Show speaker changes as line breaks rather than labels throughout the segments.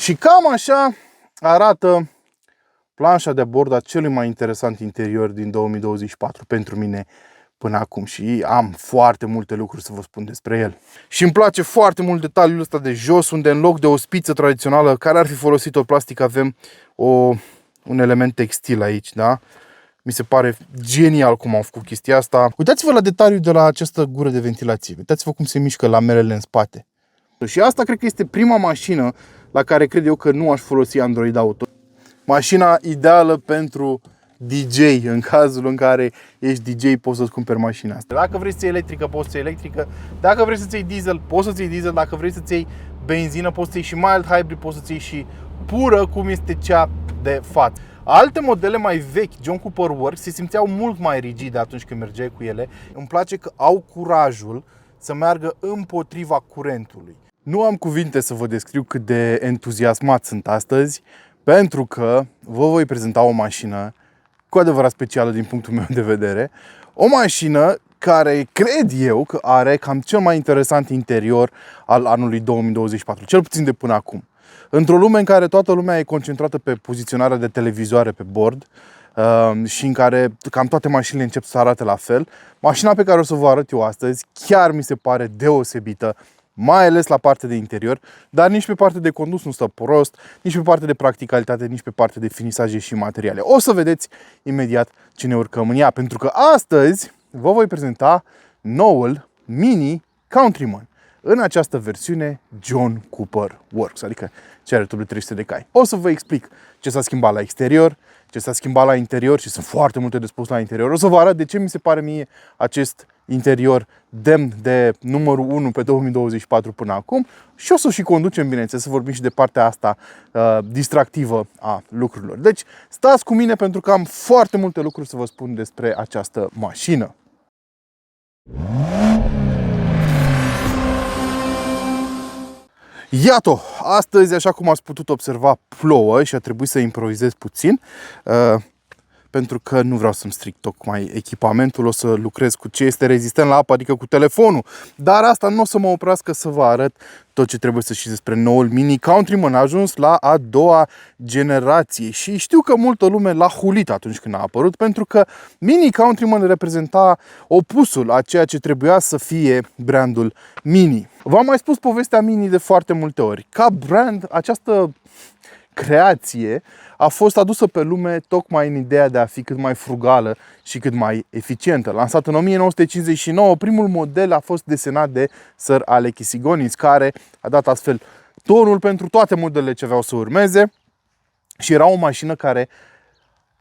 Și cam așa arată planșa de bord a celui mai interesant interior din 2024 pentru mine până acum și am foarte multe lucruri să vă spun despre el. Și îmi place foarte mult detaliul ăsta de jos, unde în loc de o spiță tradițională care ar fi folosit o plastic, avem un element textil aici, da? Mi se pare genial cum au făcut chestia asta. Uitați-vă la detaliul de la această gură de ventilație. Uitați-vă cum se mișcă lamelele în spate. Și asta cred că este prima mașină la care cred eu că nu aș folosi Android Auto. Mașina ideală pentru DJ, în cazul în care ești DJ, poți să-ți cumperi mașina asta. Dacă vrei să iei electrică, poți să iei electrică. Dacă vrei să-ți iei diesel, poți să-ți iei diesel. Dacă vrei să-ți iei benzină, poți să iei și mild hybrid, poți să-ți iei și pură, cum este cea de față. Alte modele mai vechi, John Cooper Works, se simțeau mult mai rigide atunci când mergeai cu ele. Îmi place că au curajul să meargă împotriva curentului. Nu am cuvinte să vă descriu cât de entuziasmat sunt astăzi, pentru că vă voi prezenta o mașină cu adevărat specială din punctul meu de vedere. O mașină care cred eu că are cam cel mai interesant interior al anului 2024, cel puțin de până acum. Într-o lume în care toată lumea e concentrată pe poziționarea de televizoare pe bord și în care cam toate mașinile încep să arate la fel, mașina pe care o să vă arăt eu astăzi chiar mi se pare deosebită, mai ales la partea de interior, dar nici pe partea de condus nu stă prost, nici pe partea de practicalitate, nici pe partea de finisaje și materiale. O să vedeți imediat ce ne urcăm în ea, pentru că astăzi vă voi prezenta noul Mini Countryman în această versiune John Cooper Works, adică CR 300 de cai. O să vă explic ce s-a schimbat la exterior, ce s-a schimbat la interior și sunt foarte multe de spus la interior. O să vă arăt de ce mi se pare mie acest interior demn de numărul 1 pe 2024 până acum și o să și conducem, bineînțeles, să vorbim și de partea asta distractivă a lucrurilor. Deci stați cu mine pentru că am foarte multe lucruri să vă spun despre această mașină. Iată, astăzi, așa cum ați putut observa, plouă și a trebuit să improvizez puțin pentru că nu vreau să-mi stric tocmai echipamentul, o să lucrez cu ce este rezistent la apă, adică cu telefonul. Dar asta nu o să mă oprească să vă arăt tot ce trebuie să știți despre noul Mini Countryman. A ajuns la a doua generație și știu că multă lume l-a hulit atunci când a apărut, pentru că Mini Countryman reprezenta opusul a ceea ce trebuia să fie brandul Mini. V-am mai spus povestea Mini de foarte multe ori. Ca brand, această creație a fost adusă pe lume tocmai în ideea de a fi cât mai frugală și cât mai eficientă. Lansat în 1959, primul model a fost desenat de Sir Alec Isigonis, care a dat astfel tonul pentru toate modelele ce aveau să urmeze și era o mașină care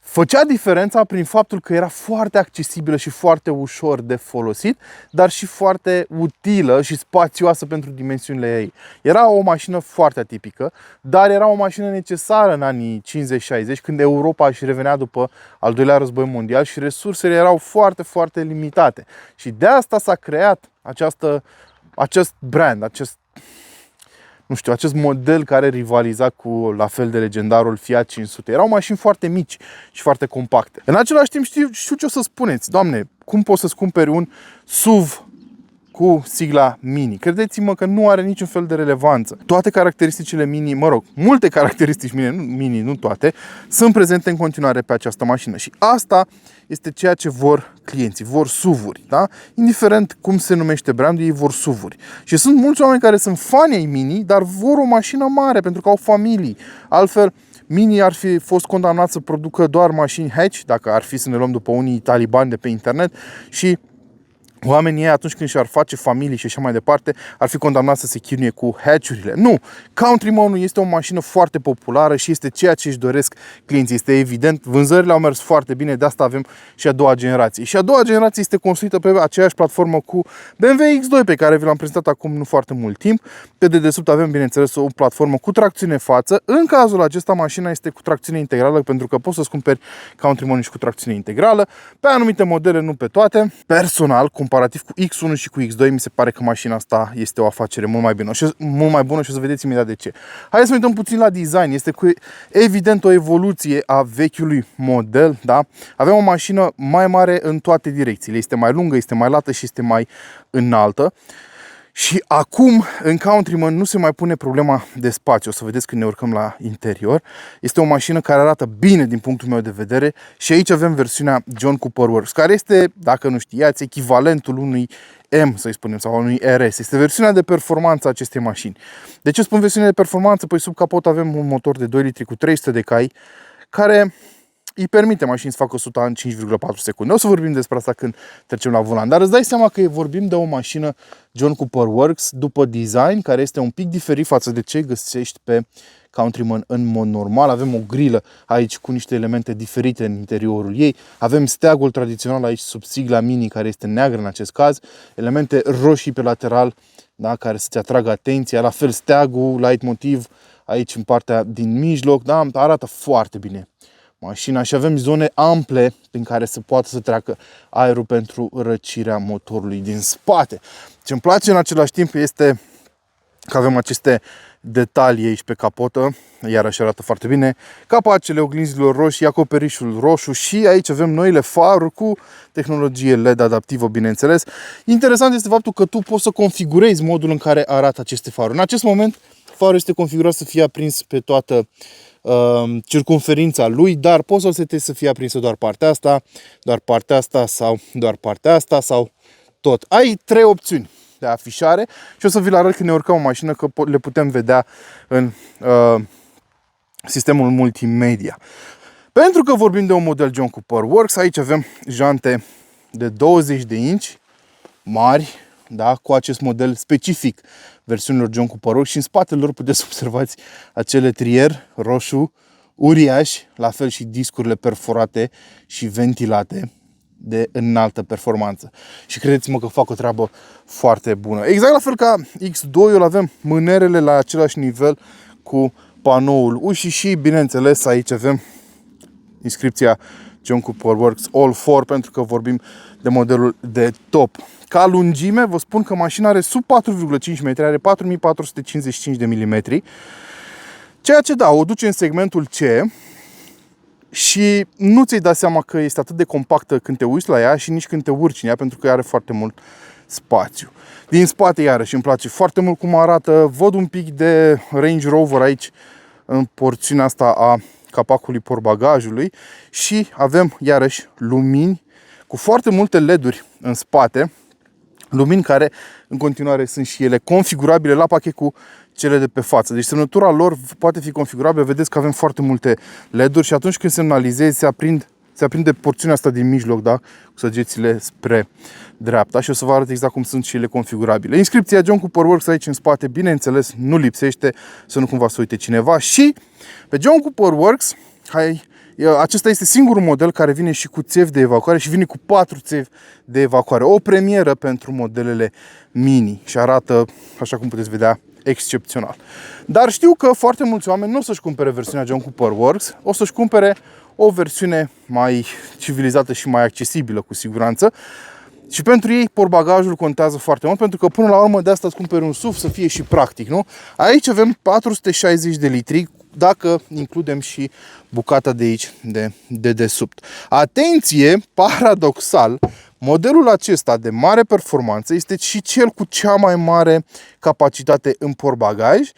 făcea diferența prin faptul că era foarte accesibilă și foarte ușor de folosit, dar și foarte utilă și spațioasă pentru dimensiunile ei. Era o mașină foarte atipică, dar era o mașină necesară în anii 50-60, când Europa își revenea după al doilea război mondial și resursele erau foarte, foarte limitate. Și de asta s-a creat acest brand, acest model care rivaliza cu la fel de legendarul Fiat 500. Erau mașini foarte mici și foarte compacte. În același timp știu ce o să spuneți. Doamne, cum poți să-ți cumperi un SUV cu sigla Mini? Credeți-mă că nu are niciun fel de relevanță. Toate caracteristicile Mini, multe caracteristici Mini, nu toate, sunt prezente în continuare pe această mașină. Și asta este ceea ce vor clienții, vor SUV-uri, da? Indiferent cum se numește brandul, ei vor SUV-uri. Și sunt mulți oameni care sunt fani ai Mini, dar vor o mașină mare pentru că au familii. Altfel, Mini ar fi fost condamnat să producă doar mașini hatch, dacă ar fi să ne luăm după unii talibani de pe internet, și oamenii ei, atunci când și-ar face familii și așa mai departe, ar fi condamnați să se chinuie cu hatch-urile. Nu! Countryman-ul este o mașină foarte populară și este ceea ce își doresc clienții. Este evident, vânzările au mers foarte bine, de asta avem și a doua generație. Și a doua generație este construită pe aceeași platformă cu BMW X2, pe care vi l-am prezentat acum nu foarte mult timp. Pe dedesubt avem, bineînțeles, o platformă cu tracțiune față. În cazul acesta, mașina este cu tracțiune integrală, pentru că poți să-ți cumperi Countryman și cu tracțiune integrală. Pe anumite modele, nu pe toate. Personal, comparativ cu X1 și cu X2, mi se pare că mașina asta este o afacere mult mai bună și o să vedeți imediat de ce. Hai să uităm puțin la design. Este evident o evoluție a vechiului model, da? Avem o mașină mai mare în toate direcțiile. Este mai lungă, este mai lată și este mai înaltă. Și acum, în Countryman, nu se mai pune problema de spațiu. O să vedeți când ne urcăm la interior. Este o mașină care arată bine din punctul meu de vedere. Și aici avem versiunea John Cooper Works, care este, dacă nu știați, echivalentul unui M, să-i spunem, sau unui RS. Este versiunea de performanță a acestei mașini. De ce spun versiunea de performanță? Păi sub capot avem un motor de 2 litri cu 300 de cai, care îi permite mașinii să facă 100 în 5,4 secunde. O să vorbim despre asta când trecem la volan. Dar îți dai seama că vorbim de o mașină John Cooper Works după design, care este un pic diferit față de ce găsești pe Countryman în mod normal. Avem o grilă aici cu niște elemente diferite în interiorul ei. Avem steagul tradițional aici sub sigla Mini, care este neagră în acest caz. Elemente roșii pe lateral, da, care să-ți atragă atenția. La fel steagul, leitmotiv aici în partea din mijloc. Da, arată foarte bine mașina și avem zone ample prin care se poate să treacă aerul pentru răcirea motorului din spate. Ce îmi place în același timp este că avem aceste detalii aici pe capotă, iarăși arată foarte bine, capacele oglinzilor roșii, acoperișul roșu și aici avem noile faruri cu tehnologie LED adaptivă, bineînțeles. Interesant este faptul că tu poți să configurezi modul în care arată aceste faruri. În acest moment farul este configurat să fie aprins pe toată circumferința lui, dar poți să setezi să fie aprinsă doar partea asta, doar partea asta sau doar partea asta sau tot. Ai 3 opțiuni de afișare și o să vi-l arăt când ne urcăm o mașină, că le putem vedea în sistemul multimedia. Pentru că vorbim de un model John Cooper Works, aici avem jante de 20 de inci mari, da, cu acest model specific versiunilor John Cooper Works și în spatele lor puteți să observați acele trier roșu uriași, la fel și discurile perforate și ventilate de înaltă performanță. Și credeți-mă că fac o treabă foarte bună. Exact la fel ca X2-ul avem mânerele la același nivel cu panoul ușii și, bineînțeles, aici avem inscripția John Cooper Works All 4 pentru că vorbim de modelul de top. Ca lungime, vă spun că mașina are sub 4,5 metri, are 4455 de milimetri, ceea ce da, o duce în segmentul C și nu ți-ai dat seama că este atât de compactă când te uiți la ea și nici când te urci în ea, pentru că are foarte mult spațiu. Din spate, iarăși, îmi place foarte mult cum arată. Văd un pic de Range Rover aici în porțiunea asta a capacului portbagajului și avem, iarăși, lumini cu foarte multe LED-uri în spate. Lumini care în continuare sunt și ele configurabile la pachet cu cele de pe față. Deci semnătura lor poate fi configurabilă. Vedeți că avem foarte multe LED-uri și atunci când semnalizezi se aprinde porțiunea asta din mijloc, da? Cu săgețile spre dreapta și o să vă arăt exact cum sunt și ele configurabile. Inscripția John Cooper Works aici în spate, bineînțeles, nu lipsește, să nu cumva să uite cineva. Și pe John Cooper Works, acesta este singurul model care vine și cu țevi de evacuare și vine cu 4 țevi de evacuare. O premieră pentru modelele mini și arată, așa cum puteți vedea, excepțional. Dar știu că foarte mulți oameni nu o să-și cumpere versiunea John Cooper Works, o să-și cumpere o versiune mai civilizată și mai accesibilă, cu siguranță. Și pentru ei portbagajul contează foarte mult, pentru că până la urmă de asta îți cumperi un SUV să fie și practic, nu? Aici avem 460 de litri, dacă includem și bucata de aici de dedesubt. Atenție, paradoxal, modelul acesta de mare performanță este și cel cu cea mai mare capacitate în portbagaj.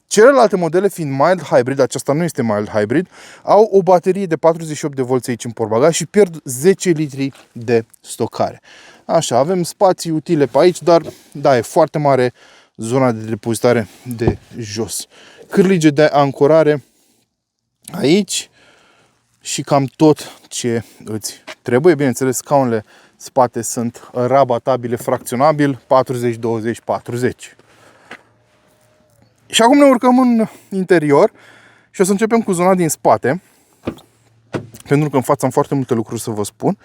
Celelalte modele fiind mild hybrid, aceasta nu este mild hybrid, au o baterie de 48 de volți aici în portbagaj și pierd 10 litri de stocare. Așa, avem spații utile pe aici, dar da, e foarte mare zona de depozitare de jos. Cârlige de ancorare aici și cam tot ce îți trebuie. Bineînțeles, scaunele spate sunt rabatabile, fracționabil, 40-20-40. Și acum ne urcăm în interior și o să începem cu zona din spate, pentru că în față am foarte multe lucruri să vă spun.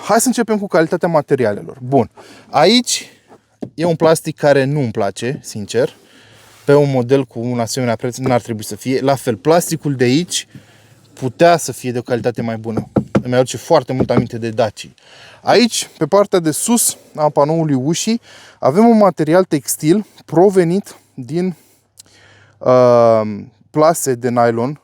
Hai să începem cu calitatea materialelor. Bun, aici e un plastic care nu îmi place, sincer. Pe un model cu un asemenea preț n-ar trebui să fie. La fel, plasticul de aici putea să fie de o calitate mai bună. Îmi aduce foarte mult aminte de Dacia. Aici, pe partea de sus a panoului ușii, avem un material textil provenit din plase de nylon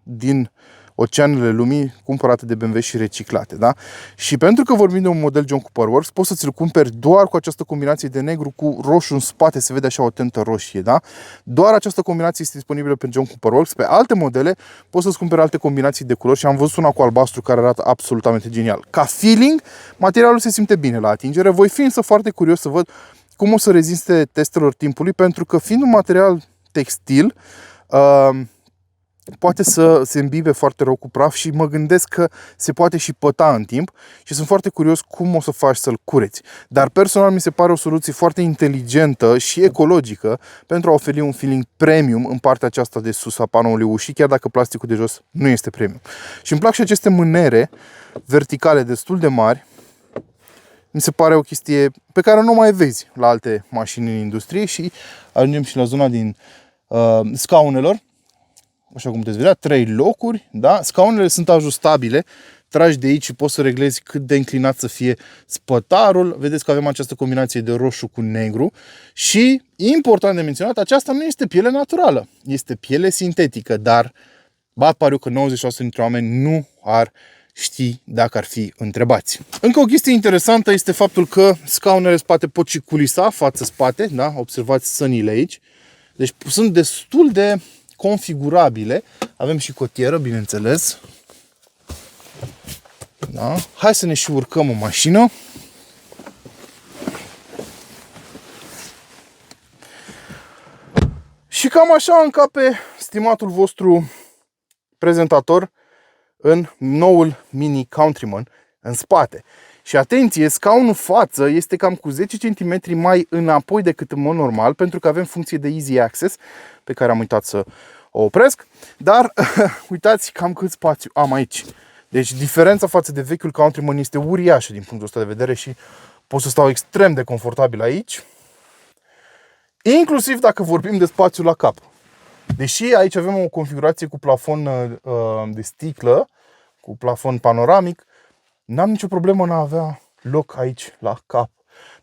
din oceanele lumii cumpărate de BMW și reciclate, da? Și pentru că vorbim de un model John Cooper Works, poți să ți-l cumperi doar cu această combinație de negru cu roșu în spate, se vede așa o tentă roșie, da? Doar această combinație este disponibilă pe John Cooper Works. Pe alte modele poți să-ți cumperi alte combinații de culori și am văzut una cu albastru care arată absolutamente genial. Ca feeling, materialul se simte bine la atingere. Voi fi însă foarte curios să văd cum o să reziste testelor timpului, pentru că fiind un material textil, poate să se îmbibe foarte rău cu praf și mă gândesc că se poate și păta în timp și sunt foarte curios cum o să faci să-l cureți. Dar personal mi se pare o soluție foarte inteligentă și ecologică pentru a oferi un feeling premium în partea aceasta de sus a panoului ușii, chiar dacă plasticul de jos nu este premium. Și îmi plac și aceste mânere verticale destul de mari. Mi se pare o chestie pe care nu mai vezi la alte mașini în industrie și ajungem și la zona din scaunelor. Așa cum puteți vedea, 3 locuri, da? Scaunele sunt ajustabile, tragi de aici și poți să reglezi cât de înclinat să fie spătarul. Vedeți că avem această combinație de roșu cu negru și, important de menționat, aceasta nu este piele naturală, este piele sintetică, dar bat pariu că 90% dintre oameni nu ar ști dacă ar fi întrebați. Încă o chestie interesantă este faptul că scaunele spate pot și culisa față-spate, da? Observați sănile aici, deci sunt destul de configurabile. Avem și cotieră, bineînțeles. Da? Hai să ne și urcăm în mașină. Și cam așa încape stimatul vostru prezentator în noul Mini Countryman în spate. Și atenție, scaunul față este cam cu 10 cm mai înapoi decât în mod normal, pentru că avem funcție de Easy Access, pe care am uitat să o opresc. Dar uitați cam cât spațiu am aici. Deci diferența față de vechiul Countryman este uriașă din punctul ăsta de vedere și pot să stau extrem de confortabil aici. Inclusiv dacă vorbim de spațiu la cap. Deși aici avem o configurație cu plafon de sticlă, cu plafon panoramic, n-am nicio problemă în a avea loc aici la cap.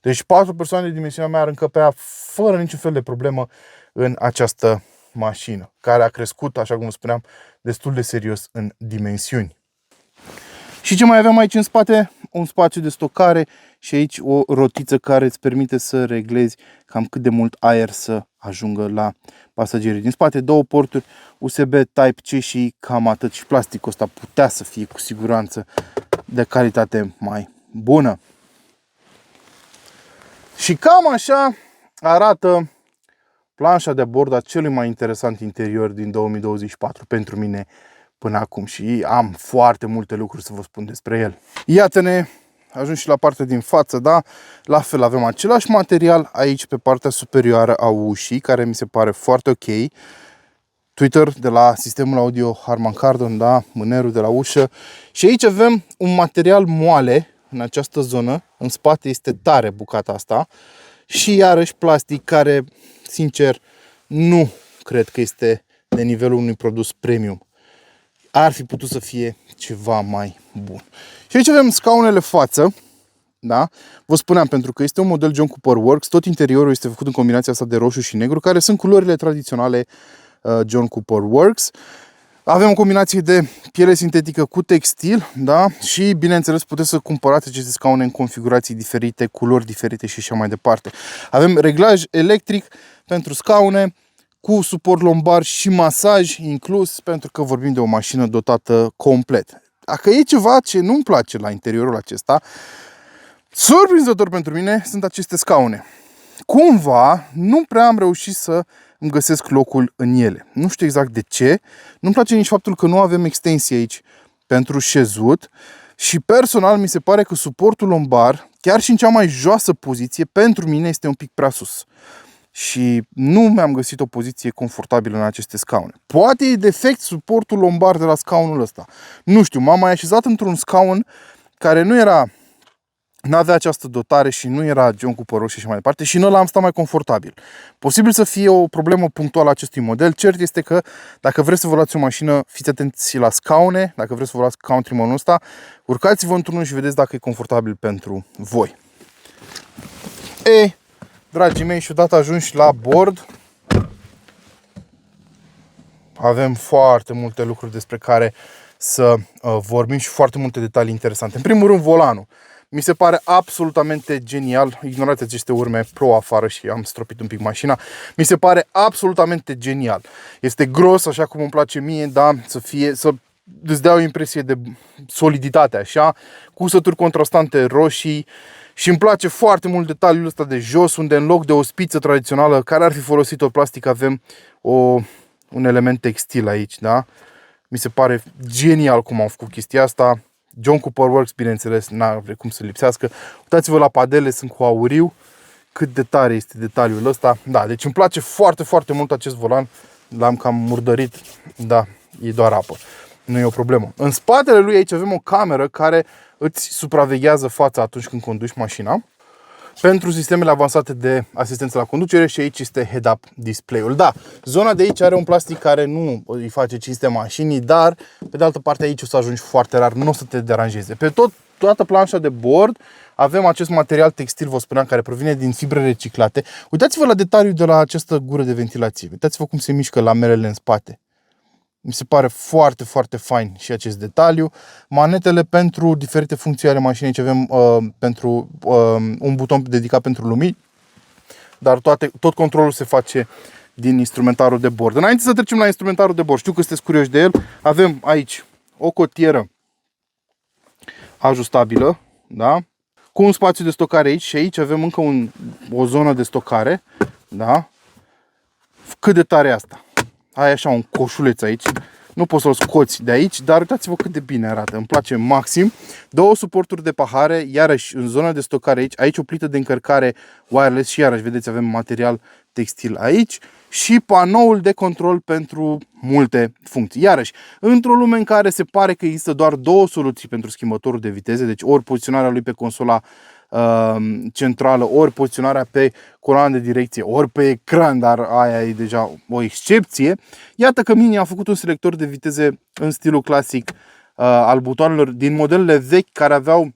Deci 4 persoane de dimensiunea mea ar încăpea fără niciun fel de problemă în această mașină, care a crescut, așa cum spuneam, destul de serios în dimensiuni. Și ce mai avem aici în spate? Un spațiu de stocare și aici o rotiță care îți permite să reglezi cam cât de mult aer să ajungă la pasagerii din spate. 2 porturi USB Type-C și cam atât. Și plasticul ăsta putea să fie cu siguranță de calitate mai bună. Și cam așa arată planșa de bord a celui mai interesant interior din 2024 pentru mine până acum și am foarte multe lucruri să vă spun despre el. Iată-ne, ajung și la partea din față, da? La fel avem același material aici pe partea superioară a ușii, care mi se pare foarte ok. Tweeter de la sistemul audio Harman Kardon, da? Mânerul de la ușă. Și aici avem un material moale în această zonă. În spate este tare bucata asta. Și iarăși plastic care, sincer, nu cred că este de nivelul unui produs premium. Ar fi putut să fie ceva mai bun. Și aici avem scaunele față. Da? Vă spuneam, pentru că este un model John Cooper Works, tot interiorul este făcut în combinația asta de roșu și negru, care sunt culorile tradiționale John Cooper Works. Avem o combinație de piele sintetică cu textil, da? Și bineînțeles puteți să cumpărați aceste scaune în configurații diferite, culori diferite și așa mai departe. Avem reglaj electric pentru scaune, cu suport lombar și masaj inclus, pentru că vorbim de o mașină dotată complet. Dacă e ceva ce nu-mi place la interiorul acesta, surprinzător pentru mine, sunt aceste scaune. Cumva nu prea am reușit să îmi găsesc locul în ele. Nu știu exact de ce. Nu-mi place nici faptul că nu avem extensie aici pentru șezut și personal mi se pare că suportul lombar, chiar și în cea mai joasă poziție, pentru mine este un pic prea sus. Și nu mi-am găsit o poziție confortabilă în aceste scaune. Poate e defect suportul lombar de la scaunul ăsta. Nu știu, m-am mai așezat într-un scaun care nu avea această dotare și nu era John Cooper Works și așa mai departe și în ăla am stat mai confortabil. Posibil să fie o problemă punctuală a acestui model. Cert este că dacă vreți să vă luați o mașină, fiți atenți la scaune. Dacă vreți să vă luați Countryman-ul ăsta, urcați-vă într-unul și vedeți dacă e confortabil pentru voi. Dragii mei, și odată ajunși la bord, avem foarte multe lucruri despre care să vorbim și foarte multe detalii interesante. În primul rând, volanul. Mi se pare absolutamente genial. Ignorați aceste urme pro afară și am stropit un pic mașina. Mi se pare absolutamente genial. Este gros, așa cum îmi place mie, da, să îți dea o impresie de soliditate, așa, cu cusături contrastante roșii. Și îmi place foarte mult detaliul ăsta de jos, unde în loc de o spiță tradițională care ar fi folosit o plastic, avem un element textil aici, da? Mi se pare genial cum au făcut chestia asta. John Cooper Works, bineînțeles, n-are cum să lipsească. Uitați-vă la padele, sunt cu auriu. Cât de tare este detaliul ăsta. Da, deci îmi place foarte, foarte mult acest volan. L-am cam murdărit. Da, e doar apă. Nu e o problemă. În spatele lui aici avem o cameră care îți supraveghează fața atunci când conduci mașina. Pentru sistemele avansate de asistență la conducere și aici este head-up display-ul. Da, zona de aici are un plastic care nu îi face cinste mașinii, dar pe de altă parte aici o să ajungi foarte rar, nu o să te deranjeze. Pe toată planșa de bord avem acest material textil, vă spuneam, care provine din fibre reciclate. Uitați-vă la detaliul de la această gură de ventilație. Uitați-vă cum se mișcă lamelele în spate. Mi se pare foarte, foarte fain și acest detaliu. Manetele pentru diferite funcții ale mașinii. Aici avem un buton dedicat pentru lumini, dar tot controlul se face din instrumentarul de bord. Înainte să trecem la instrumentarul de bord, știu că sunteți curioși de el, avem aici o cotieră ajustabilă, da? Cu un spațiu de stocare aici și aici avem încă o zonă de stocare, da? Cât de tare e asta? Ai așa un coșuleț aici. Nu poți să-l scoți de aici, dar uitați-vă cât de bine arată. Îmi place maxim. Două suporturi de pahare, iarăși în zona de stocare aici o plită de încărcare wireless și iarăși, vedeți, avem material textil aici și panoul de control pentru multe funcții. Iarăși, într-o lume în care se pare că există doar două soluții pentru schimbătorul de viteze, deci ori poziționarea lui pe consola centrală, ori poziționarea pe coloana de direcție, ori pe ecran, dar aia e deja o excepție. Iată că Mini a făcut un selector de viteze în stilul clasic al butoanelor din modelele vechi care aveau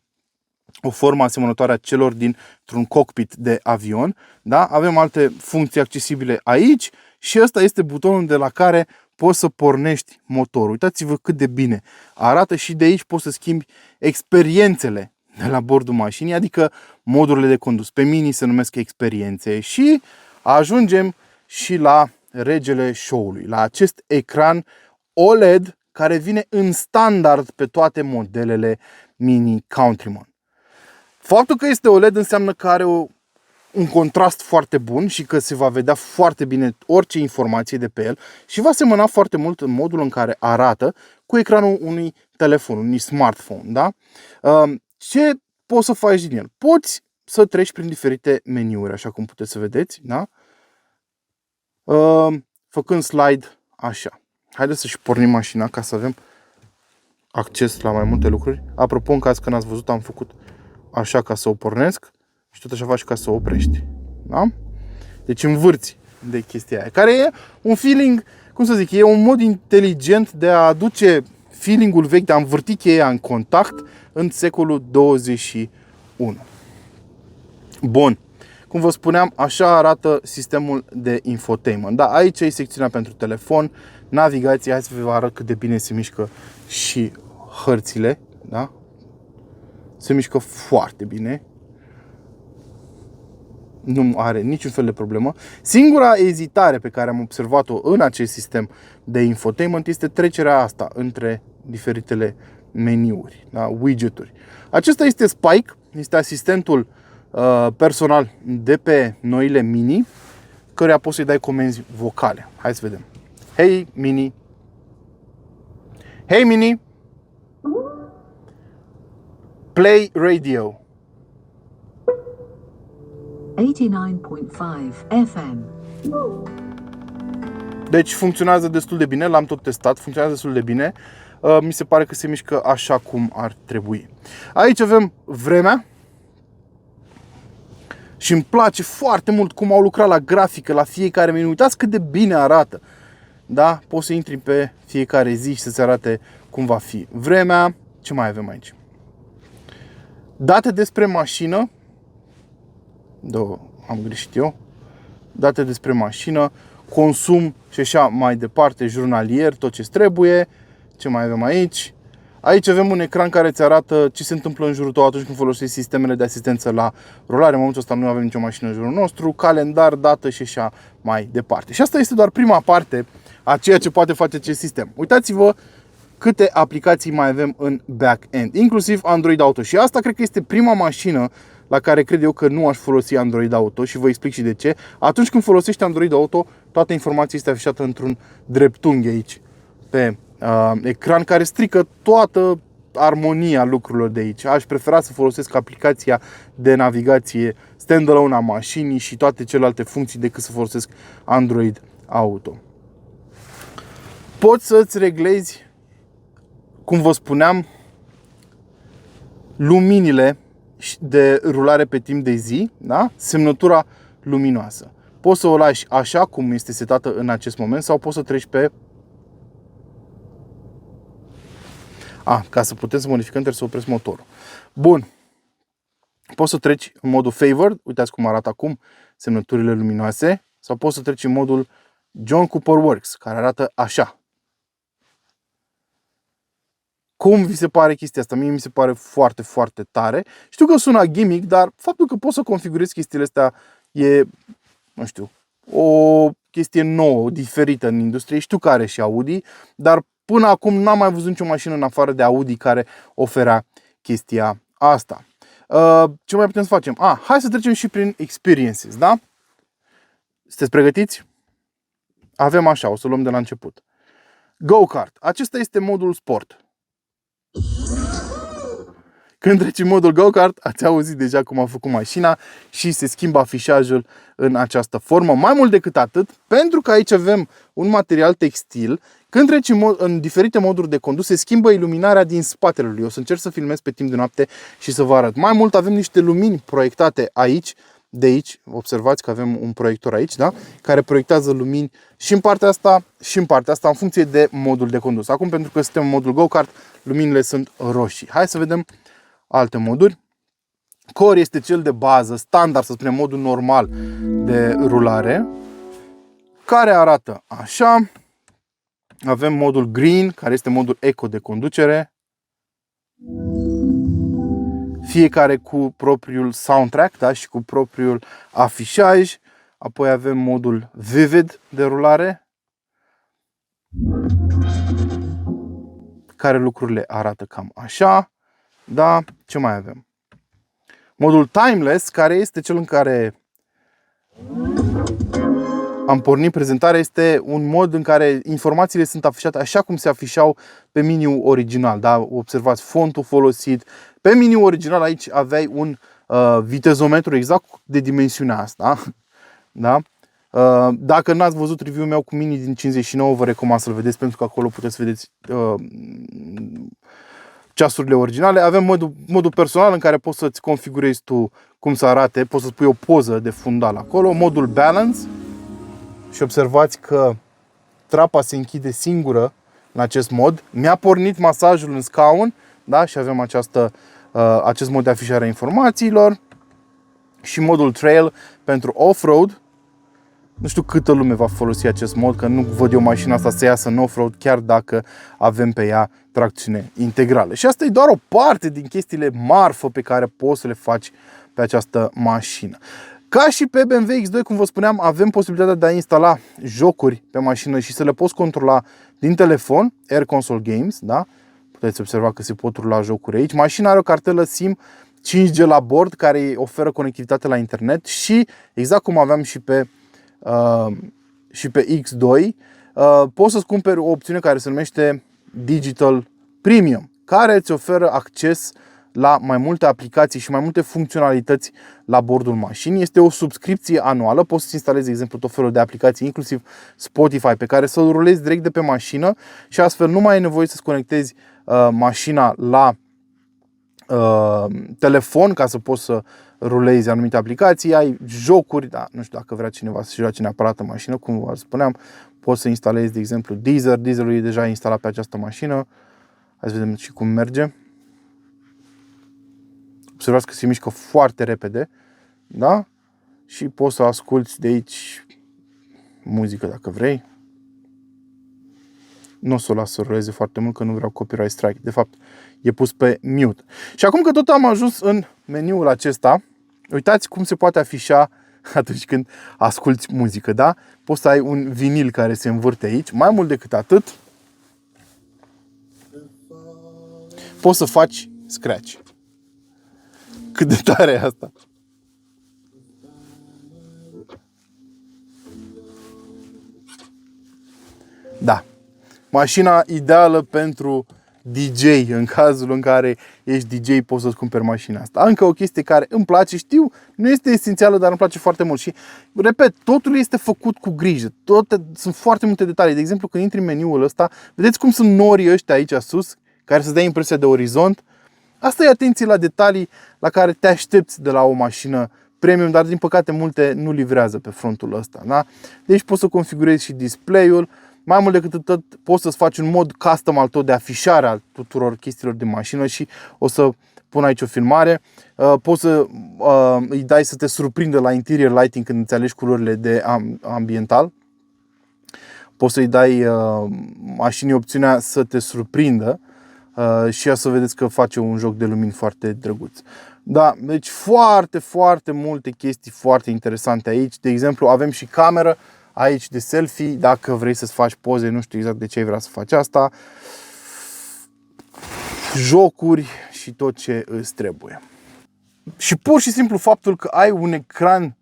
o formă asemănătoare a celor dintr-un cockpit de avion. Da? Avem alte funcții accesibile aici și ăsta este butonul de la care poți să pornești motorul. Uitați-vă cât de bine arată și de aici poți să schimbi experiențele de la bordul mașinii, adică modurile de condus. Pe Mini se numesc experiențe și ajungem și la regele show-ului, la acest ecran OLED care vine în standard pe toate modelele Mini Countryman. Faptul că este OLED înseamnă că are un contrast foarte bun și că se va vedea foarte bine orice informație de pe el și va semăna foarte mult în modul în care arată cu ecranul unui telefon, unui smartphone. Da? Ce poți să faci din el? Poți să treci prin diferite meniuri, așa cum puteți să vedeți, da? Făcând slide așa. Haideți să-și pornim mașina ca să avem acces la mai multe lucruri. Apropo, în caz că n-ați văzut, am făcut așa ca să o pornesc și tot așa faci ca să o oprești. Da? Deci învârți de chestia aia, care e un feeling, cum să zic, e un mod inteligent de a aduce feeling-ul vechi, de a învârti cheia în contact în secolul 21. Bun. Cum vă spuneam, așa arată sistemul de infotainment. Da, aici e secțiunea pentru telefon, navigație, hai să vă arăt cât de bine se mișcă și hărțile, da? Se mișcă foarte bine. Nu are niciun fel de problemă. Singura ezitare pe care am observat-o în acest sistem de infotainment este trecerea asta între diferitele meniuri, da? Widgeturi. Acesta este Spike, este asistentul personal de pe noile Mini, căruia poți să-i dai comenzi vocale. Hai să vedem. Hey Mini. Hey Mini. Play radio.
89.5 FM.
Deci funcționează destul de bine, l-am tot testat, funcționează destul de bine. Mi se pare că se mișcă așa cum ar trebui. Aici avem vremea. Și îmi place foarte mult cum au lucrat la grafică, la fiecare meniu. Uitați cât de bine arată. Da? Poți să intri pe fiecare zi și să-ți arate cum va fi vremea. Ce mai avem aici? Date despre mașină. Am greșit eu. Date despre mașină. consum și așa mai departe, jurnalier, tot ce trebuie. Ce mai avem aici? Aici avem un ecran care îți arată ce se întâmplă în jurul tău atunci când folosești sistemele de asistență la rulare. În momentul ăsta nu avem nicio mașină în jurul nostru, calendar, dată și așa mai departe. Și asta este doar prima parte a ceea ce poate face acest sistem. Uitați-vă câte aplicații mai avem în back-end, inclusiv Android Auto. Și asta cred că este prima mașină la care cred eu că nu aș folosi Android Auto și vă explic și de ce. Atunci când folosești Android Auto, toată informația este afișată într-un dreptunghi aici pe ecran, care strică toată armonia lucrurilor de aici. Aș prefera să folosesc aplicația de navigație standalone a mașinii și toate celelalte funcții decât să folosesc Android Auto. Poți să-ți reglezi, cum vă spuneam, luminile de rulare pe timp de zi, da? Semnătura luminoasă. Poți să o lași așa cum este setată în acest moment sau poți să treci pe... Ca să putem să modificăm trebuie să opresc motorul. Bun. Poți să treci în modul favored, uitați cum arată acum semnăturile luminoase, sau poți să treci în modul John Cooper Works, care arată așa. Cum vi se pare chestia asta? Mie mi se pare foarte, foarte tare. Știu că sună gimmick, dar faptul că poți să configurezi chestiile astea e, nu știu, o chestie nouă, diferită în industrie. Știu că are și Audi, dar până acum n-am mai văzut nicio mașină în afară de Audi care oferea chestia asta. Ce mai putem să facem? Hai să trecem și prin experiences, da? Sunteți pregătiți? Avem așa, o să luăm de la început. Go-kart. Acesta este modul sport. Când treci în modul go-kart, ați auzit deja cum a făcut mașina și se schimbă afișajul în această formă. Mai mult decât atât, pentru că aici avem un material textil, când treci în diferite moduri de condus, se schimbă iluminarea din spatele lui. O să încerc să filmez pe timp de noapte și să vă arăt. Mai mult avem niște lumini proiectate aici, de aici. Observați că avem un proiector aici, da? Care proiectează lumini și în partea asta și în partea asta, în funcție de modul de condus. Acum, pentru că suntem în modul go-kart, luminile sunt roșii. Hai să vedem alte moduri. Core este cel de bază, standard, să spunem, modul normal de rulare, care arată așa. Avem modul green, care este modul eco de conducere. Fiecare cu propriul soundtrack, da, și cu propriul afișaj. Apoi avem modul vivid de rulare, care lucrurile arată cam așa. Da, ce mai avem? Modul timeless, care este cel în care am pornit prezentarea, este un mod în care informațiile sunt afișate așa cum se afișau pe meniul original. Da? Observați fontul folosit. Pe meniul original aici aveai un vitezometru exact de dimensiunea asta. Da? Dacă n-ați văzut review-ul meu cu Mini din 59, vă recomand să-l vedeți, pentru că acolo puteți să vedeți ceasurile originale. Avem modul personal, în care poți să-ți configurezi tu cum să arate, poți să-ți pui o poză de fundal acolo. Modul balance. Și observați că trapa se închide singură în acest mod. Mi-a pornit masajul în scaun, da? Și avem acest mod de afișare a informațiilor. Și modul trail pentru off-road. Nu știu câtă lume va folosi acest mod, că nu văd eu mașina asta să iasă în off-road, chiar dacă avem pe ea tracțiune integrală. Și asta e doar o parte din chestiile marfă pe care poți să le faci pe această mașină. Ca și pe BMW X2, cum vă spuneam, avem posibilitatea de a instala jocuri pe mașină și să le poți controla din telefon, Air Console Games, da? Puteți observa că se pot rula jocuri aici. Mașina are o cartelă SIM 5G la bord, care oferă conectivitate la internet și, exact cum aveam și pe X2, poți să-ți cumperi o opțiune care se numește Digital Premium, care îți oferă acces la mai multe aplicații și mai multe funcționalități la bordul mașinii. Este o subscripție anuală, poți să-ți instalezi, de exemplu, tot felul de aplicații, inclusiv Spotify, pe care să-l rulezi direct de pe mașină și astfel nu mai ai nevoie să-ți conectezi mașina la telefon ca să poți să rulezi anumite aplicații, ai jocuri, da, nu știu dacă vrea cineva să joace neapărat în mașină, cum vă spuneam, poți să instalezi, de exemplu, Deezer. Deezerul e deja instalat pe această mașină. Hai să vedem și cum merge. Observați că se mișcă foarte repede, da? Și poți să asculti de aici muzică dacă vrei. Nu o să o las să ruleze foarte mult, că nu vreau copyright strike. De fapt, e pus pe mute. Și acum că tot am ajuns în meniul acesta, uitați cum se poate afișa atunci când asculti muzică, da? Poți să ai un vinil care se învârte aici. Mai mult decât atât, poți să faci scratch. Cât de tare e asta? Da. Mașina ideală pentru DJ, în cazul în care ești DJ, poți să-ți cumperi mașina asta. Încă o chestie care îmi place, știu, nu este esențială, dar îmi place foarte mult. Și, repet, totul este făcut cu grijă. Sunt foarte multe detalii. De exemplu, când intri în meniul ăsta, vedeți cum sunt norii ăștia aici sus, care să-ți dea impresia de orizont. Asta e atenție la detalii la care te aștepți de la o mașină premium, dar din păcate multe nu livrează pe frontul ăsta. Da? Deci poți să configurezi și display-ul. Mai mult decât atât, poți să-ți faci un mod custom al tău de afișare a tuturor chestiilor din mașină și o să pun aici o filmare. Poți să îi dai să te surprindă la interior lighting când îți alegi culorile de ambiental. Poți să-i dai mașinii opțiunea să te surprindă și să vedeți că face un joc de lumini foarte drăguț. Da, deci foarte, foarte multe chestii foarte interesante aici. De exemplu, avem și cameră aici de selfie, dacă vrei să-ți faci poze, nu știu exact de ce ai vrea să faci asta. Jocuri și tot ce îți trebuie. Și pur și simplu faptul că ai un ecran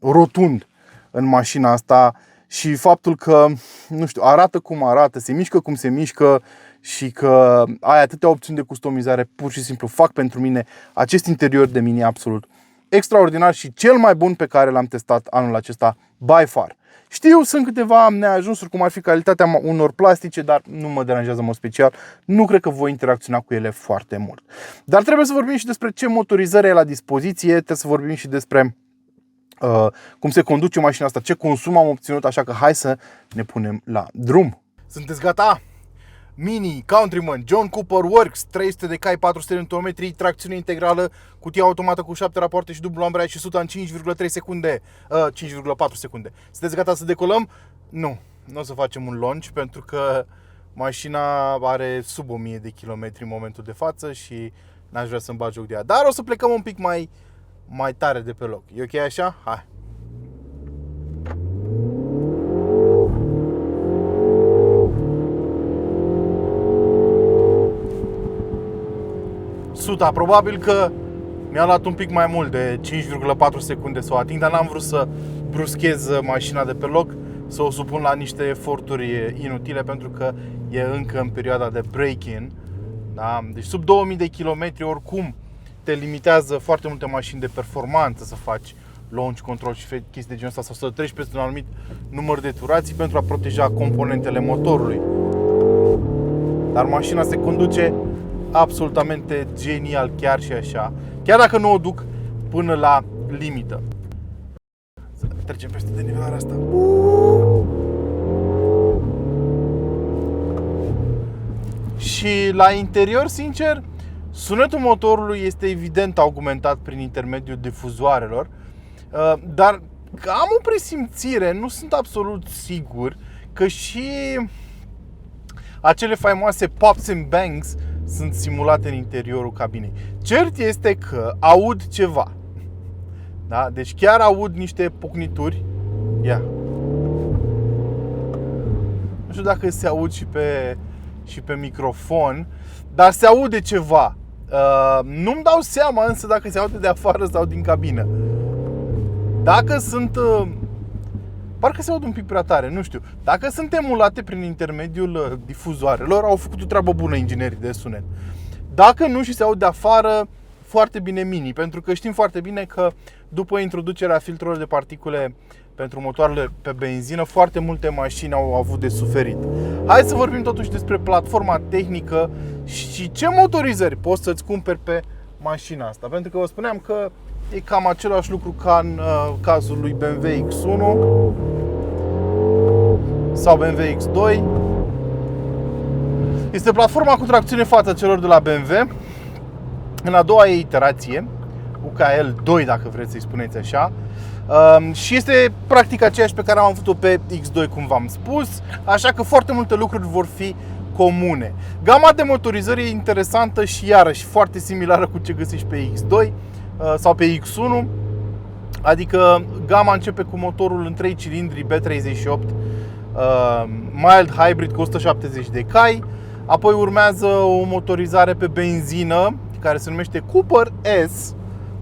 rotund în mașina asta și faptul că, nu știu, arată cum arată, se mișcă cum se mișcă și că ai atâtea opțiuni de customizare, pur și simplu fac pentru mine acest interior de mini absolut extraordinar și cel mai bun pe care l-am testat anul acesta by far. Știu, sunt câteva neajunsuri, cum ar fi calitatea unor plastice, dar nu mă deranjează în mod special. Nu cred că voi interacționa cu ele foarte mult. Dar trebuie să vorbim și despre ce motorizare e la dispoziție, trebuie să vorbim și despre cum se conduce mașina asta, ce consum am obținut, așa că hai să ne punem la drum. Sunteți gata? Mini, Countryman, John Cooper Works, 300 de cai, 400 Nm, tracțiune integrală, cutie automată cu 7 rapoarte și dublu ambreiaj și 100 în 5,3 secunde, 5,4 secunde. Sunteți gata să decolăm? Nu o să facem un launch pentru că mașina are sub 1000 de kilometri în momentul de față și n-aș vrea să-mi bag joc de ea. Dar o să plecăm un pic mai tare de pe loc. E ok așa? Hai! Suta, probabil că mi-a luat un pic mai mult de 5,4 secunde să o ating, dar n-am vrut să bruschez mașina de pe loc, să o supun la niște eforturi inutile, pentru că e încă în perioada de break-in. Da? Deci sub 2000 de kilometri oricum te limitează foarte multe mașini de performanță să faci launch control și chestii de genul ăsta, sau să treci peste un anumit număr de turații pentru a proteja componentele motorului. Dar mașina se conduce absolutamente genial, chiar și așa, chiar dacă nu o duc până la limită. Să trecem peste denivelarea asta. Și la interior, sincer, sunetul motorului este evident augmentat prin intermediul difuzoarelor, dar am o presimțire, nu sunt absolut sigur, că și acele faimoase pops and bangs sunt simulate în interiorul cabinei. Cert este că aud ceva. Da? Deci chiar aud niște pocnituri. Ia. Nu știu dacă se aud și pe microfon, dar se aude ceva. Nu-mi dau seama însă dacă se aude de afară sau din cabină. Dacă sunt... Parcă se aud un pic prea tare, nu știu. Dacă sunt emulate prin intermediul difuzoarelor, au făcut o treabă bună inginerii de sunet. Dacă nu și se aud de afară, foarte bine mini, pentru că știm foarte bine că după introducerea filtrelor de particule pentru motoarele pe benzină, foarte multe mașini au avut de suferit. Hai să vorbim totuși despre platforma tehnică și ce motorizări poți să-ți cumperi pe mașina asta. Pentru că vă spuneam că e cam același lucru ca în cazul lui BMW X1 sau BMW X2. Este platforma cu tracțiune față celor de la BMW. În a doua iterație, UKL 2 dacă vreți să-i spuneți așa, Și este practic aceeași pe care am avut-o pe X2, cum v-am spus, așa că foarte multe lucruri vor fi comune. Gama de motorizări e interesantă și iarăși foarte similară cu ce găsești pe X2 sau pe X1. Adică gama începe cu motorul în 3 cilindri B38 mild hybrid cu 170 de cai. Apoi urmează o motorizare pe benzină care se numește Cooper S,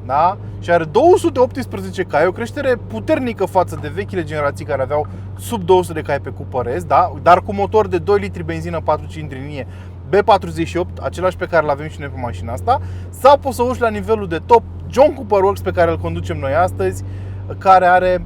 da? Și are 218 cai, o creștere puternică față de vechile generații care aveau sub 200 de cai pe Cooper S, da? Dar cu motor de 2 litri benzină 4 cilindri în linie B48, același pe care îl avem și noi pe mașina asta. Sau poți să urci la nivelul de top John Cooper Works, pe care îl conducem noi astăzi, care are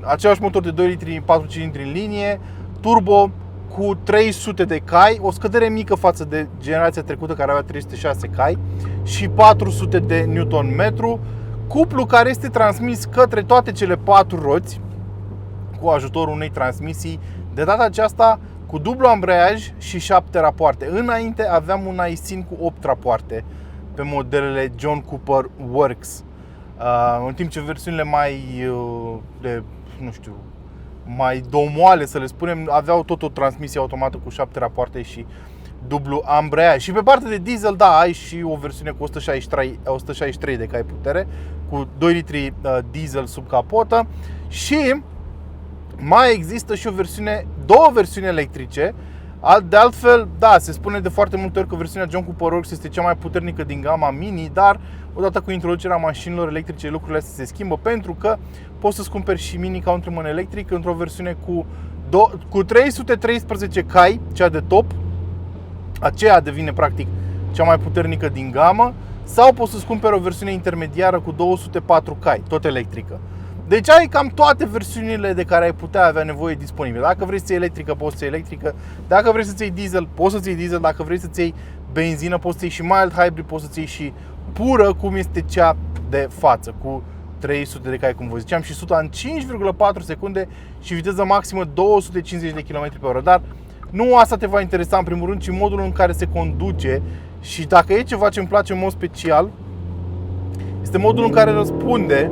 același motor de 2 litri 4 cilindri în linie, turbo, cu 300 de cai, o scădere mică față de generația trecută care avea 306 cai și 400 de Nm, cuplu care este transmis către toate cele 4 roți cu ajutorul unei transmisii, de data aceasta cu dublu ambreiaj și 7 rapoarte. Înainte aveam un iSyn cu 8 rapoarte pe modelele John Cooper Works, în timp ce versiunile mai domoale, să le spunem, aveau tot o transmisie automată cu 7 rapoarte și dublu ambreiaj. Și pe partea de diesel, da, ai și o versiune cu 163 de cai putere, cu 2 litri diesel sub capotă. Și mai există și două versiuni electrice. De altfel, da, se spune de foarte multe ori că versiunea John Cooper Works este cea mai puternică din gama Mini, dar odată cu introducerea mașinilor electrice, lucrurile astea se schimbă, pentru că poți să-ți cumperi și Mini Countryman electric într-o versiune cu 313 cai, cea de top. Aceea devine practic cea mai puternică din gamă. Sau poți să-ți cumperi o versiune intermediară cu 204 cai, tot electrică. Deci ai cam toate versiunile de care ai putea avea nevoie disponibile. Dacă vrei să iei electrică, poți să iei electrică. Dacă vrei să-ți iei diesel, poți să-ți iei diesel. Dacă vrei să-ți iei benzină, poți să iei și mild hybrid, poți să-ți iei și pură, cum este cea de față, cu 300 de cai, cum vă ziceam, și 100 în 5,4 secunde și viteză maximă 250 de km/h. Dar nu asta te va interesa în primul rând, ci modul în care se conduce. Și dacă e ceva ce îmi place în mod special, este modul în care răspunde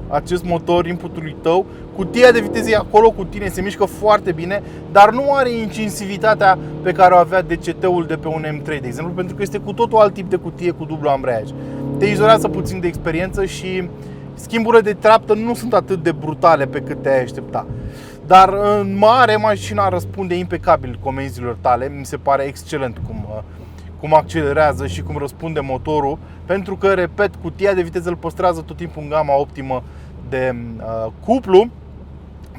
acest motor inputului tău. Cutia de viteze e acolo cu tine, se mișcă foarte bine, dar nu are incensivitatea pe care o avea DCT-ul de pe un M3, de exemplu, pentru că este cu totul alt tip de cutie cu dublu ambreiaj. Te izolează puțin de experiență și schimburile de treaptă nu sunt atât de brutale pe cât te-ai aștepta. Dar în mare, mașina răspunde impecabil comenzilor tale. Mi se pare excelent cum accelerează și cum răspunde motorul, pentru că, repet, cutia de viteză îl păstrează tot timpul în gama optimă de cuplu.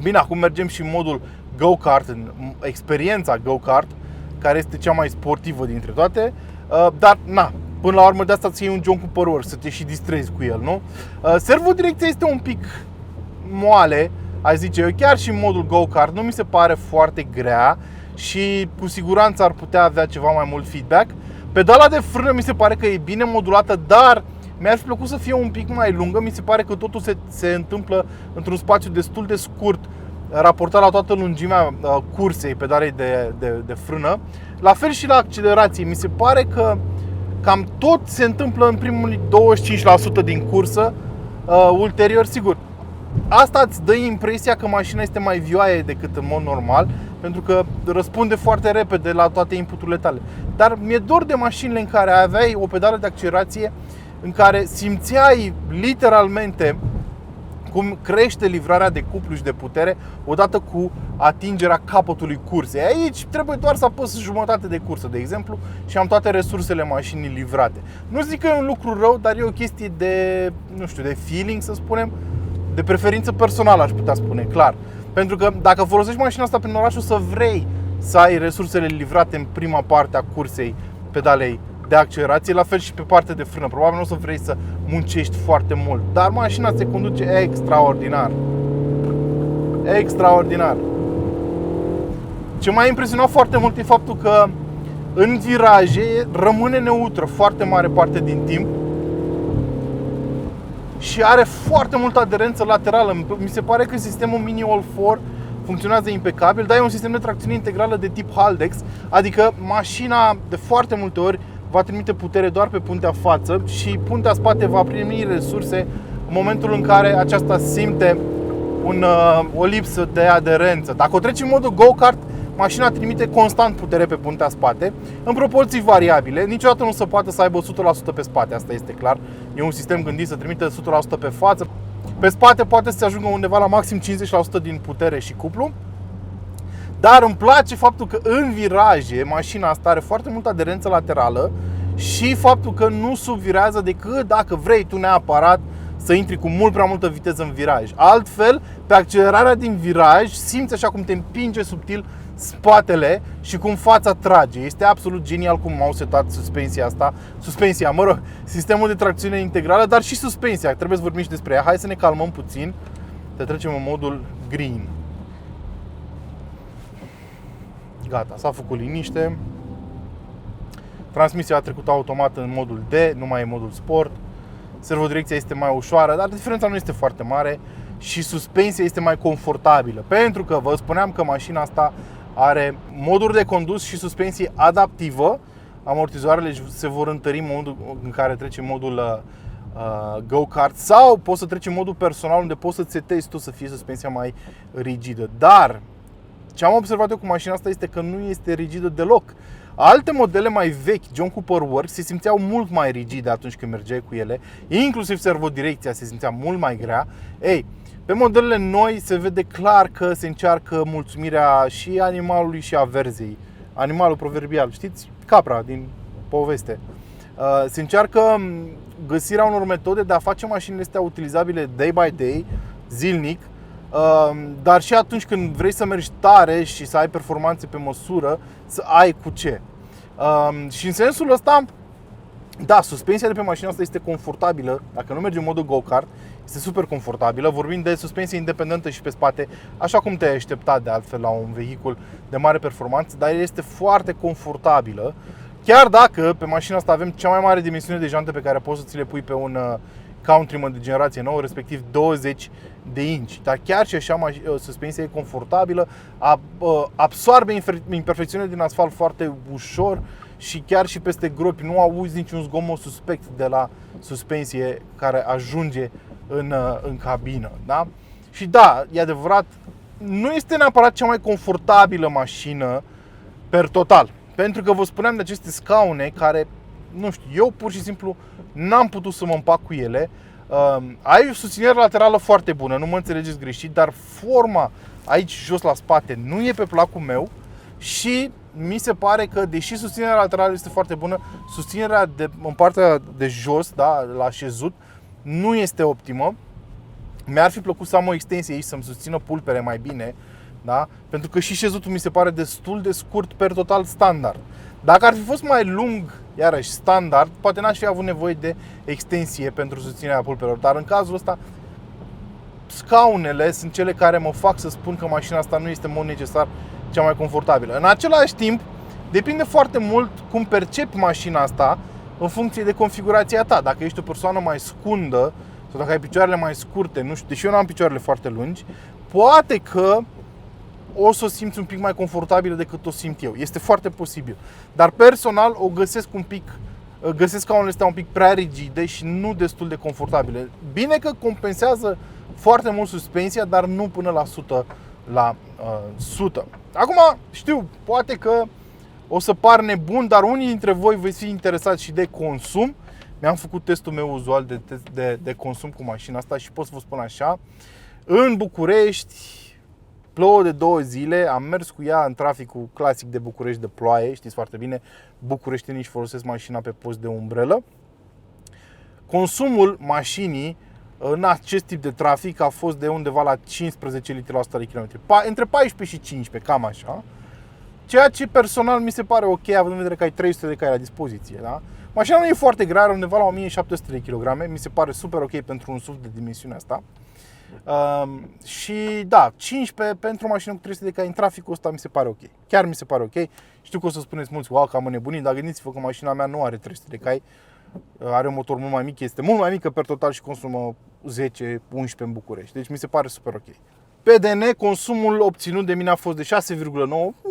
Bine, acum mergem și în modul go-kart, în experiența go-kart, care este cea mai sportivă dintre toate. Dar, până la urmă de asta ți iei un John Cooper Works, să te și distrezi cu el, nu? Servodirecția este un pic moale, aș zice eu, chiar și în modul go-kart nu mi se pare foarte grea și cu siguranță ar putea avea ceva mai mult feedback. Pedala de frână mi se pare că e bine modulată, dar mi-ar fi plăcut să fie un pic mai lungă. Mi se pare că totul se întâmplă într-un spațiu destul de scurt, raportat la toată lungimea cursei pedalei de frână. La fel și la accelerație. Mi se pare că cam tot se întâmplă în primul 25% din cursă. Ulterior, sigur, asta îți dă impresia că mașina este mai vioaie decât în mod normal, pentru că răspunde foarte repede la toate inputurile tale. Dar mi-e dor de mașinile în care aveai o pedală de accelerație în care simțeai literalmente cum crește livrarea de cuplu și de putere odată cu atingerea capătului cursei. Aici trebuie doar să apăs jumătate de cursă, de exemplu, și am toate resursele mașinii livrate. Nu zic că e un lucru rău, dar e o chestie de, de feeling, să spunem, de preferință personală, aș putea spune, clar. Pentru că dacă folosești mașina asta prin oraș, o să vrei să ai resursele livrate în prima parte a cursei pedalei de accelerație, la fel și pe partea de frână. Probabil nu o să vrei să muncești foarte mult, dar mașina se conduce extraordinar. Extraordinar. Ce m-a impresionat foarte mult e faptul că în viraje rămâne neutră foarte mare parte din timp și are foarte multă aderență laterală. Mi se pare că sistemul Mini All4 funcționează impecabil, dar e un sistem de tracțiune integrală de tip Haldex, adică mașina de foarte multe ori va trimite putere doar pe puntea față și puntea spate va primi resurse în momentul în care aceasta simte o lipsă de aderență. Dacă o treci în modul go-kart, mașina trimite constant putere pe puntea spate, în proporții variabile. Niciodată nu se poate să aibă 100% pe spate, asta este clar. E un sistem gândit să trimite 100% pe față. Pe spate poate să se ajungă undeva la maxim 50% din putere și cuplu. Dar îmi place faptul că în viraje mașina asta are foarte multă aderență laterală și faptul că nu subvirează decât dacă vrei tu neapărat să intri cu mult prea multă viteză în viraj. Altfel, pe accelerarea din viraj, simți așa cum te împinge subtil spatele și cum fața trage. Este absolut genial cum au setat sistemul de tracțiune integrală, dar și suspensia. Trebuie să vorbim și despre ea. Hai să ne calmăm puțin, să trecem în modul green. Gata, s-a făcut liniște. Transmisia a trecut automat în modul D, nu mai e modul sport. Servodirecția este mai ușoară, dar diferența nu este foarte mare și suspensia este mai confortabilă. Pentru că vă spuneam că mașina asta are moduri de condus și suspensie adaptivă. Amortizoarele se vor întări în modul în care trece în modul go-kart sau poți să treci în modul personal unde poți să-ți setezi tu să fie suspensia mai rigidă. Dar ce am observat eu cu mașina asta este că nu este rigidă deloc. Alte modele mai vechi, John Cooper Works, se simțeau mult mai rigide atunci când mergeai cu ele. Inclusiv servodirecția se simțea mult mai grea. Ei, pe modelele noi se vede clar că se încearcă mulțumirea și animalului și a verzei. Animalul proverbial, știți? Capra din poveste. Se încearcă găsirea unor metode de a face mașinile astea utilizabile day by day, zilnic, dar și atunci când vrei să mergi tare și să ai performanțe pe măsură, să ai cu ce. Și în sensul ăsta, da, suspensia de pe mașina asta este confortabilă. Dacă nu mergi în modul go-kart, este super confortabilă. Vorbim de suspensie independentă și pe spate, așa cum te-ai aștepta de altfel la un vehicul de mare performanță, dar este foarte confortabilă. Chiar dacă pe mașina asta avem cea mai mare dimensiune de jante pe care poți să ți le pui pe un Countryman de generație nouă, respectiv 20 de inci. Dar chiar și așa suspensia e confortabilă, absorbe imperfecțiunile din asfalt foarte ușor și chiar și peste gropi nu auzi niciun zgomot suspect de la suspensie care ajunge în cabină, da? Și da, e adevărat, nu este neapărat cea mai confortabilă mașină per total. Pentru că vă spuneam de aceste scaune care, nu știu, eu pur și simplu n-am putut să mă împac cu ele. Ai o susținere laterală foarte bună, nu mă înțelegeți greșit, dar forma aici jos la spate nu e pe placul meu și mi se pare că, deși susținerea laterală este foarte bună, susținerea în partea de jos, da, la șezut, nu este optimă. Mi-ar fi plăcut să am o extensie aici, să-mi susțină pulpere mai bine, da? Pentru că și șezutul mi se pare destul de scurt per total standard. Dacă ar fi fost mai lung, iarăși standard, poate n-aș fi avut nevoie de extensie pentru susținerea pulperelor. Dar în cazul ăsta, scaunele sunt cele care mă fac să spun că mașina asta nu este în mod necesar cea mai confortabilă. În același timp, depinde foarte mult cum percepi mașina asta în funcție de configurația ta. Dacă ești o persoană mai scundă sau dacă ai picioarele mai scurte, nu știu, deși eu nu am picioarele foarte lungi, poate că o să o simți un pic mai confortabilă decât o simt eu. Este foarte posibil. Dar personal o găsesc scaunele astea un pic prea rigide și nu destul de confortabile. Bine că compensează foarte mult suspensia, dar nu până la 100%. Acum, știu, poate că o să par nebun, dar unii dintre voi veți fi interesați și de consum. Mi-am făcut testul meu uzual de consum cu mașina asta și pot să vă spun așa. În București plouă de 2 zile, am mers cu ea în traficul clasic de București de ploaie, știți foarte bine, bucureștenii își folosesc mașina pe post de umbrelă. Consumul mașinii în acest tip de trafic a fost de undeva la 15 litri la 100 de km, între 14 și 15, cam așa. Ceea ce personal mi se pare ok, având în vedere că ai 300 de cai la dispoziție, da? Mașina nu e foarte grea, are undeva la 1700 de kg, mi se pare super ok pentru un SUV de dimensiunea asta. Și da, 15 pentru o mașină cu 300 de cai în traficul ăsta mi se pare ok. Chiar mi se pare ok. Știu că o să spuneți mulți, wow, că am înnebunit, dar gândiți-vă că mașina mea nu are 300 de cai. Are un motor mult mai mic, este mult mai mică per total și consumă 10-11 în București. Deci mi se pare super ok. Pe DN, consumul obținut de mine a fost de 6,9,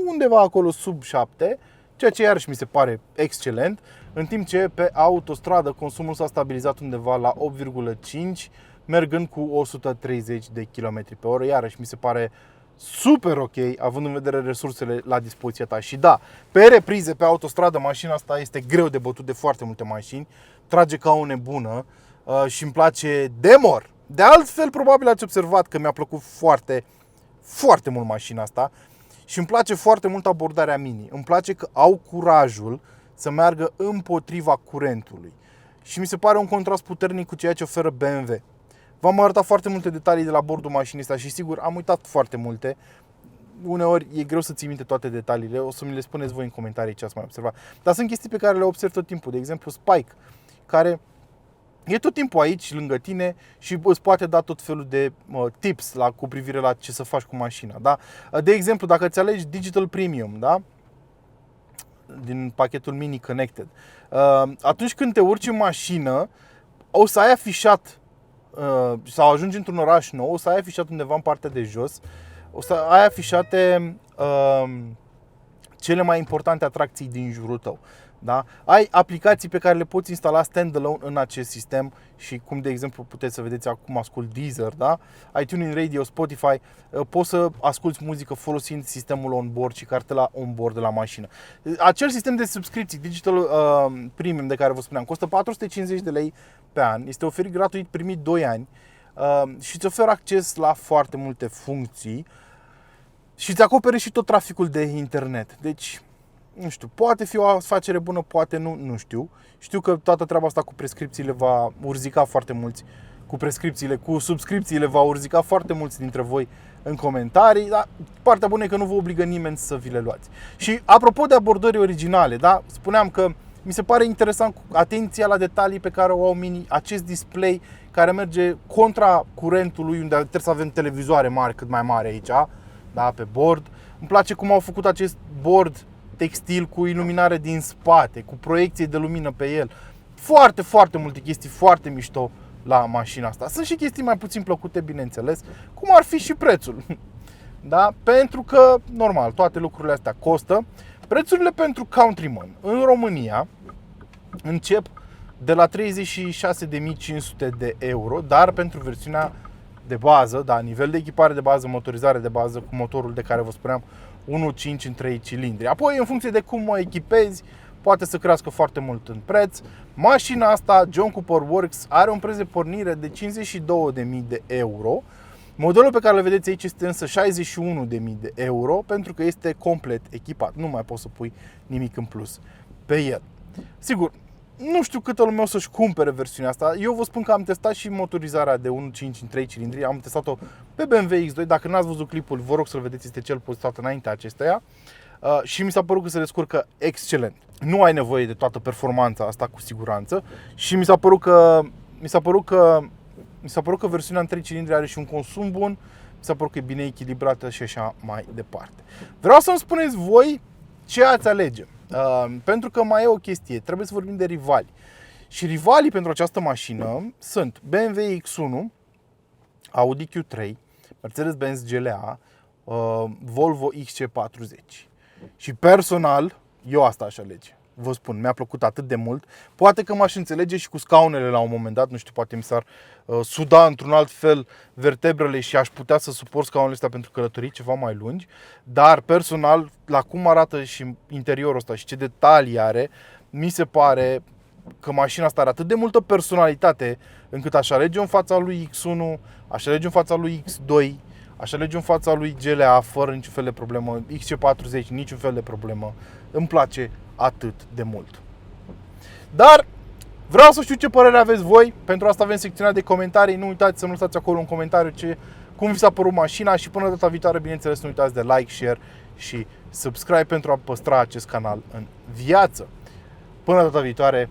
undeva acolo sub 7, ceea ce iarăși mi se pare excelent, în timp ce pe autostradă consumul s-a stabilizat undeva la 8,5, mergând cu 130 de km pe oră. Iarăși mi se pare super ok, având în vedere resursele la dispoziția ta. Și da, pe reprize, pe autostradă, mașina asta este greu de bătut de foarte multe mașini, trage ca o nebună și îmi place de mor. De altfel, probabil ați observat că mi-a plăcut foarte, foarte mult mașina asta și îmi place foarte mult abordarea Mini. Îmi place că au curajul să meargă împotriva curentului și mi se pare un contrast puternic cu ceea ce oferă BMW. V-am arătat foarte multe detalii de la bordul mașinii asta și sigur am uitat foarte multe. Uneori e greu să ții minte toate detaliile, o să mi le spuneți voi în comentarii ce ați mai observat. Dar sunt chestii pe care le observ tot timpul, de exemplu Spike, care e tot timpul aici lângă tine și îți poate da tot felul de tips cu privire la ce să faci cu mașina. Da? De exemplu, dacă îți alegi Digital Premium, da? Din pachetul Mini Connected, atunci când te urci în mașină, o să ai afișat sau ajungi într-un oraș nou, o să ai afișat undeva în partea de jos, o să ai afișate cele mai importante atracții din jurul tău. Da? Ai aplicații pe care le poți instala standalone în acest sistem și cum de exemplu puteți să vedeți acum ascult Deezer, da? iTunes Radio, Spotify, poți să asculti muzică folosind sistemul on-board și cartela on-board de la mașină. Acel sistem de subscripții Digital Premium de care vă spuneam costă 450 de lei pe an, este oferit gratuit primit 2 ani și îți oferă acces la foarte multe funcții și îți acopere și tot traficul de internet. Deci, nu știu, poate fi o afacere bună, poate nu știu. Știu că toată treaba asta cu prescripțiile va urzica foarte mulți, cu subscripțiile va urzica foarte mulți dintre voi în comentarii, dar partea bună e că nu vă obligă nimeni să vi le luați. Și apropo de abordări originale, da, spuneam că mi se pare interesant atenția la detalii pe care o au Mini, acest display care merge contra curentului, unde trebuie să avem televizoare mari, cât mai mare aici, da, pe bord. Îmi place cum au făcut acest bord textil cu iluminare din spate, cu proiecție de lumină pe el. Foarte, foarte multe chestii foarte mișto la mașina asta. Sunt și chestii mai puțin plăcute, bineînțeles, cum ar fi și prețul. Da? Pentru că, normal, toate lucrurile astea costă. Prețurile pentru Countryman în România încep de la 36.500 de euro, dar pentru versiunea de bază, da, nivel de echipare de bază, motorizare de bază cu motorul de care vă spuneam 1.5 în 3 cilindri. Apoi, în funcție de cum o echipezi, poate să crească foarte mult în preț. Mașina asta, John Cooper Works, are un preț de pornire de 52.000 de euro. Modelul pe care îl vedeți aici este însă 61.000 de euro pentru că este complet echipat. Nu mai poți să pui nimic în plus pe el. Sigur, nu știu câtă lume o să-și cumpere versiunea asta. Eu vă spun că am testat și motorizarea de 1.5 în 3 cilindri. Am testat-o pe BMW X2. Dacă n-ați văzut clipul, vă rog să-l vedeți, este cel postat înaintea acesteia. Și mi s-a părut că se descurcă excelent. Nu ai nevoie de toată performanța asta cu siguranță. Și mi s-a părut că versiunea în 3 cilindri are și un consum bun. Mi s-a părut că e bine echilibrată și așa mai departe. Vreau să-mi spuneți voi ce ați alege. Pentru că mai e o chestie, trebuie să vorbim de rivali. Și rivalii pentru această mașină sunt BMW X1, Audi Q3, Mercedes-Benz GLA, Volvo XC40. Și personal, eu asta aș alege. Vă spun, mi-a plăcut atât de mult. Poate că m-aș înțelege și cu scaunele la un moment dat, nu știu, poate mi s-ar suda într-un alt fel vertebrele și aș putea să suport scaunele astea pentru călătorii ceva mai lungi. Dar personal, la cum arată și interiorul ăsta și ce detalii are, mi se pare că mașina asta are atât de multă personalitate încât aș alege în fața lui X1, aș alege în fața lui X2, aș alege în fața lui GLA fără niciun fel de problemă, XC40 niciun fel de problemă. Îmi place atât de mult. Dar vreau să știu ce părere aveți voi. Pentru asta avem secțiunea de comentarii. Nu uitați să nu lăsați acolo un comentariu cum vi s-a părut mașina. Și până data viitoare, bineînțeles, nu uitați de like, share și subscribe pentru a păstra acest canal în viață. Până data viitoare,